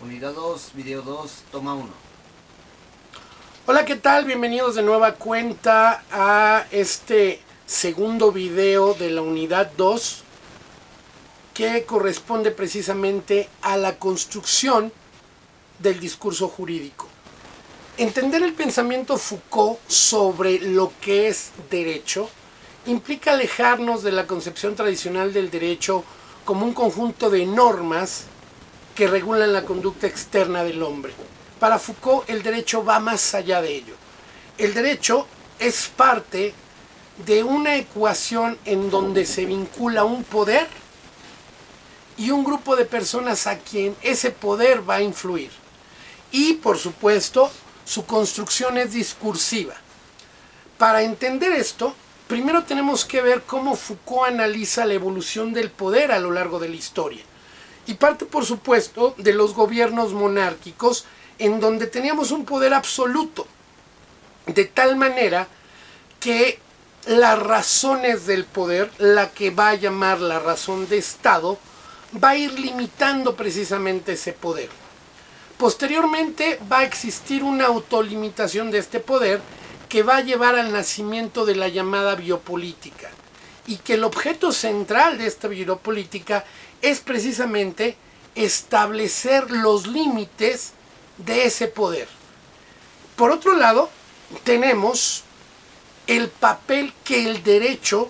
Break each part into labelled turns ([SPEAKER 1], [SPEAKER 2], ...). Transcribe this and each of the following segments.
[SPEAKER 1] Unidad 2, video 2, toma 1.
[SPEAKER 2] Hola, ¿qué tal? Bienvenidos de nueva cuenta a este segundo video de la unidad 2 que corresponde precisamente a la construcción del discurso jurídico. Entender el pensamiento Foucault sobre lo que es derecho implica alejarnos de la concepción tradicional del derecho como un conjunto de normas que regulan la conducta externa del hombre. Para Foucault, el derecho va más allá de ello. El derecho es parte de una ecuación en donde se vincula un poder y un grupo de personas a quien ese poder va a influir. Y, por supuesto, su construcción es discursiva. Para entender esto, primero tenemos que ver cómo Foucault analiza la evolución del poder a lo largo de la historia. Y parte, por supuesto, de los gobiernos monárquicos, en donde teníamos un poder absoluto, de tal manera que las razones del poder, la que va a llamar la razón de Estado, va a ir limitando precisamente ese poder. Posteriormente va a existir una autolimitación de este poder que va a llevar al nacimiento de la llamada biopolítica, y que el objeto central de esta biopolítica es precisamente establecer los límites de ese poder. Por otro lado, tenemos el papel que el derecho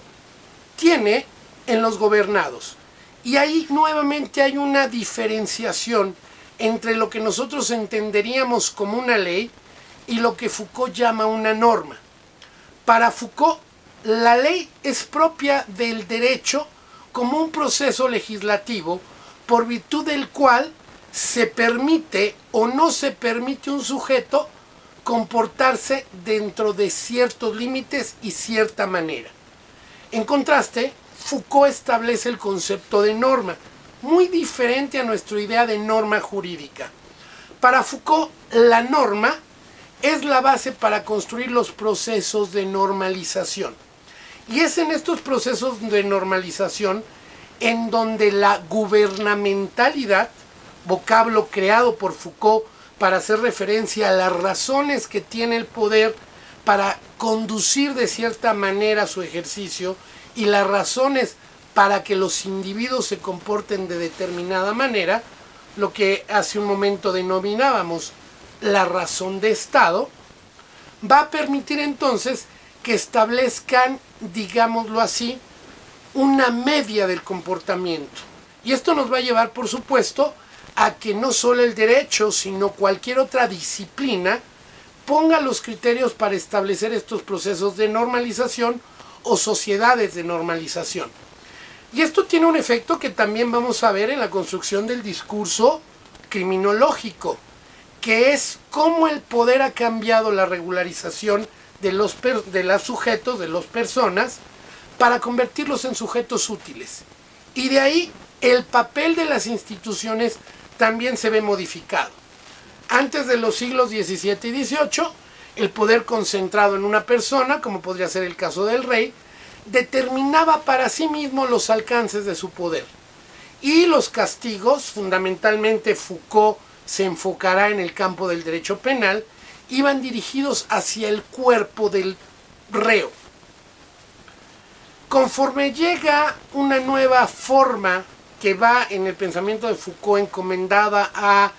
[SPEAKER 2] tiene en los gobernados. Y ahí nuevamente hay una diferenciación entre lo que nosotros entenderíamos como una ley y lo que Foucault llama una norma. Para Foucault, la ley es propia del derecho como un proceso legislativo por virtud del cual se permite o no se permite un sujeto comportarse dentro de ciertos límites y cierta manera. En contraste, Foucault establece el concepto de norma, muy diferente a nuestra idea de norma jurídica. Para Foucault, la norma es la base para construir los procesos de normalización. Y es en estos procesos de normalización en donde la gubernamentalidad, vocablo creado por Foucault para hacer referencia a las razones que tiene el poder para conducir de cierta manera su ejercicio y las razones para que los individuos se comporten de determinada manera, lo que hace un momento denominábamos la razón de Estado, va a permitir entonces que establezcan, digámoslo así, una media del comportamiento. Y esto nos va a llevar, por supuesto, a que no solo el derecho, sino cualquier otra disciplina ponga los criterios para establecer estos procesos de normalización o sociedades de normalización. Y esto tiene un efecto que también vamos a ver en la construcción del discurso criminológico, que es cómo el poder ha cambiado la regularización de los sujetos, de las personas, para convertirlos en sujetos útiles. Y de ahí el papel de las instituciones también se ve modificado. Antes de los siglos XVII y XVIII, el poder concentrado en una persona, como podría ser el caso del rey, determinaba para sí mismo los alcances de su poder. Y los castigos, fundamentalmente Foucault se enfocará en el campo del derecho penal, iban dirigidos hacia el cuerpo del reo. Conforme llega una nueva forma que va en el pensamiento de Foucault encomendada a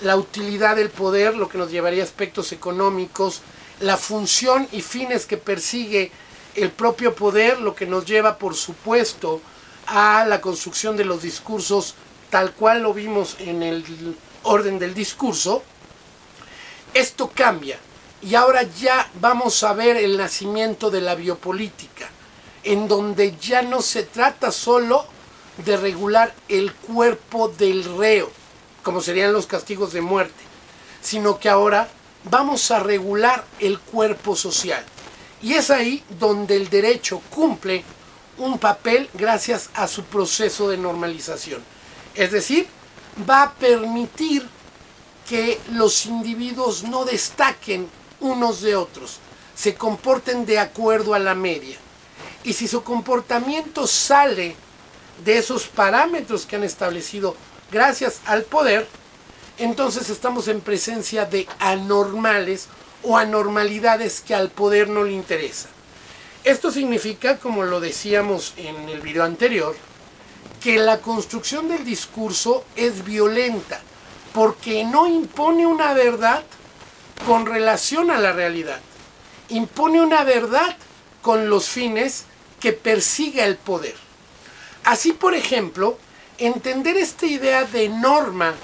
[SPEAKER 2] la utilidad del poder, lo que nos llevaría a aspectos económicos, la función y fines que persigue el propio poder, lo que nos lleva, por supuesto, a la construcción de los discursos tal cual lo vimos en el orden del discurso. Esto cambia y ahora ya vamos a ver el nacimiento de la biopolítica, en donde ya no se trata solo de regular el cuerpo del reo, como serían los castigos de muerte, sino que ahora vamos a regular el cuerpo social. Y es ahí donde el derecho cumple un papel gracias a su proceso de normalización. Es decir, va a permitir que los individuos no destaquen unos de otros, se comporten de acuerdo a la media. Y si su comportamiento sale de esos parámetros que han establecido gracias al poder, entonces estamos en presencia de anormales o anormalidades que al poder no le interesa. Esto significa, como lo decíamos en el video anterior, que la construcción del discurso es violenta, porque no impone una verdad con relación a la realidad. Impone una verdad con los fines que persiga el poder. Así, por ejemplo, entender esta idea de norma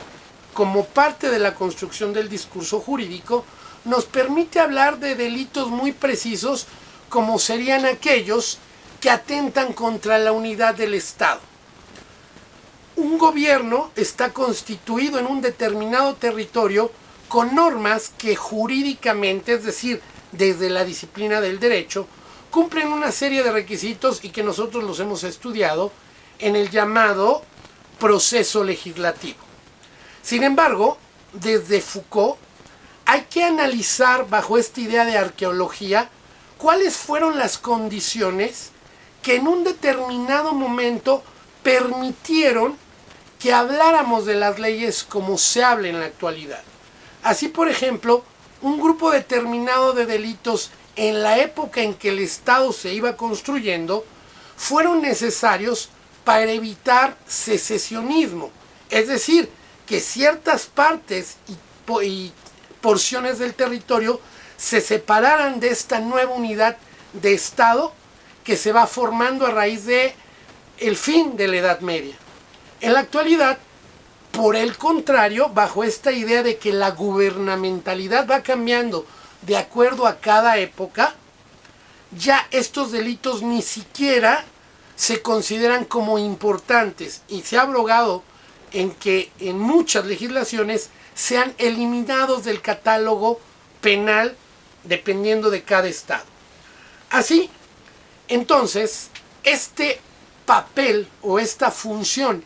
[SPEAKER 2] como parte de la construcción del discurso jurídico nos permite hablar de delitos muy precisos como serían aquellos que atentan contra la unidad del Estado. Un gobierno está constituido en un determinado territorio con normas que jurídicamente, es decir, desde la disciplina del derecho, cumplen una serie de requisitos y que nosotros los hemos estudiado en el llamado proceso legislativo. Sin embargo, desde Foucault, hay que analizar bajo esta idea de arqueología cuáles fueron las condiciones que en un determinado momento permitieron que habláramos de las leyes como se habla en la actualidad. Así, por ejemplo, un grupo determinado de delitos en la época en que el Estado se iba construyendo fueron necesarios para evitar secesionismo, es decir, que ciertas partes y porciones del territorio se separaran de esta nueva unidad de Estado que se va formando a raíz de el fin de la Edad Media. En la actualidad, por el contrario, bajo esta idea de que la gubernamentalidad va cambiando de acuerdo a cada época, ya estos delitos ni siquiera se consideran como importantes y se ha abrogado en que en muchas legislaciones sean eliminados del catálogo penal dependiendo de cada estado. Así, entonces, este papel o esta función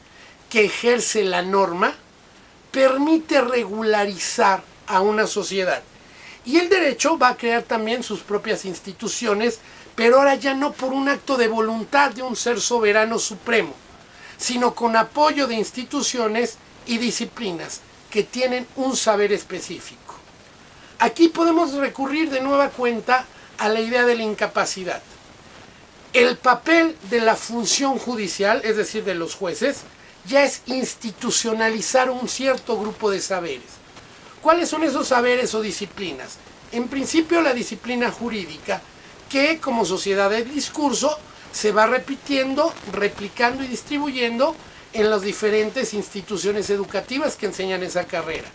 [SPEAKER 2] que ejerce la norma permite regularizar a una sociedad. Y el derecho va a crear también sus propias instituciones, pero ahora ya no por un acto de voluntad de un ser soberano supremo, sino con apoyo de instituciones y disciplinas que tienen un saber específico. Aquí podemos recurrir de nueva cuenta a la idea de la incapacidad. El papel de la función judicial, es decir, de los jueces, ya es institucionalizar un cierto grupo de saberes. ¿Cuáles son esos saberes o disciplinas? En principio, la disciplina jurídica, que como sociedad del discurso se va repitiendo, replicando y distribuyendo en las diferentes instituciones educativas que enseñan esa carrera.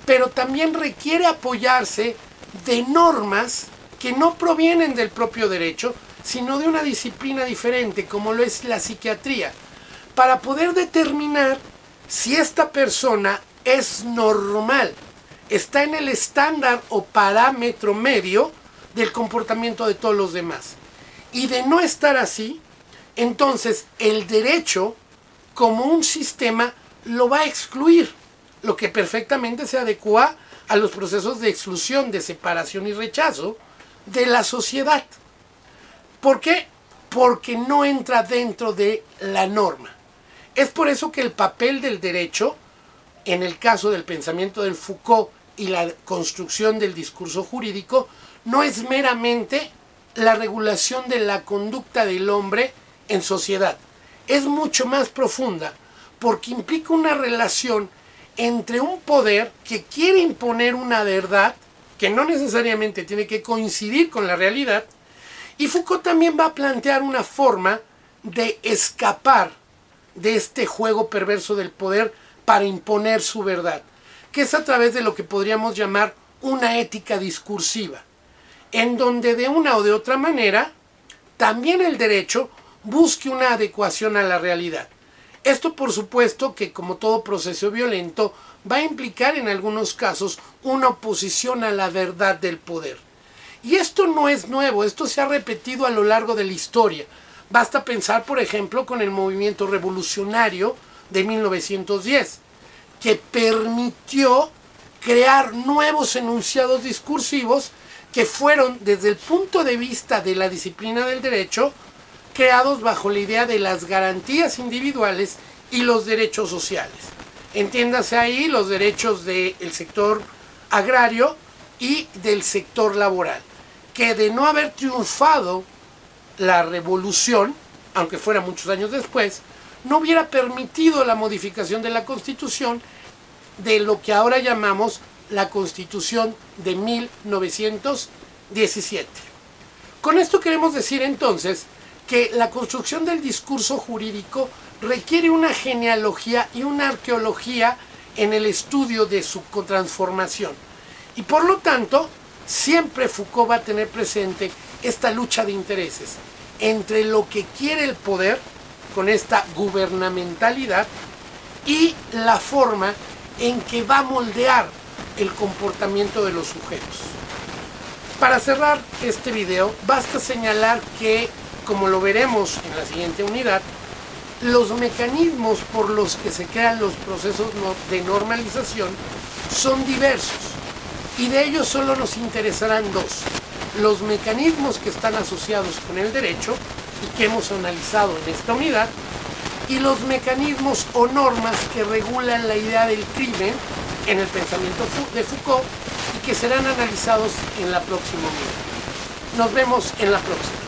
[SPEAKER 2] Pero también requiere apoyarse de normas que no provienen del propio derecho, sino de una disciplina diferente, como lo es la psiquiatría, para poder determinar si esta persona es normal, está en el estándar o parámetro medio del comportamiento de todos los demás. Y de no estar así, entonces el derecho como un sistema lo va a excluir, lo que perfectamente se adecua a los procesos de exclusión, de separación y rechazo de la sociedad. ¿Por qué? Porque no entra dentro de la norma. Es por eso que el papel del derecho, en el caso del pensamiento del Foucault y la construcción del discurso jurídico, no es meramente la regulación de la conducta del hombre en sociedad. Es mucho más profunda, porque implica una relación entre un poder que quiere imponer una verdad, que no necesariamente tiene que coincidir con la realidad, y Foucault también va a plantear una forma de escapar de este juego perverso del poder para imponer su verdad, que es a través de lo que podríamos llamar una ética discursiva, en donde de una o de otra manera también el derecho busque una adecuación a la realidad. Esto, por supuesto, que como todo proceso violento va a implicar en algunos casos una oposición a la verdad del poder. Y esto no es nuevo, esto se ha repetido a lo largo de la historia. Basta pensar, por ejemplo, con el movimiento revolucionario de 1910, que permitió crear nuevos enunciados discursivos que fueron, desde el punto de vista de la disciplina del derecho, creados bajo la idea de las garantías individuales y los derechos sociales. Entiéndase ahí los derechos del sector agrario y del sector laboral, que de no haber triunfado la revolución, aunque fuera muchos años después, no hubiera permitido la modificación de la Constitución de lo que ahora llamamos la Constitución de 1917. Con esto queremos decir entonces que la construcción del discurso jurídico requiere una genealogía y una arqueología en el estudio de su transformación. Y por lo tanto, siempre Foucault va a tener presente esta lucha de intereses entre lo que quiere el poder, con esta gubernamentalidad, y la forma en que va a moldear el comportamiento de los sujetos. Para cerrar este video, basta señalar que, como lo veremos en la siguiente unidad, los mecanismos por los que se crean los procesos de normalización son diversos, y de ellos solo nos interesarán dos: los mecanismos que están asociados con el derecho y que hemos analizado en esta unidad, y los mecanismos o normas que regulan la idea del crimen en el pensamiento de Foucault y que serán analizados en la próxima unidad. Nos vemos en la próxima.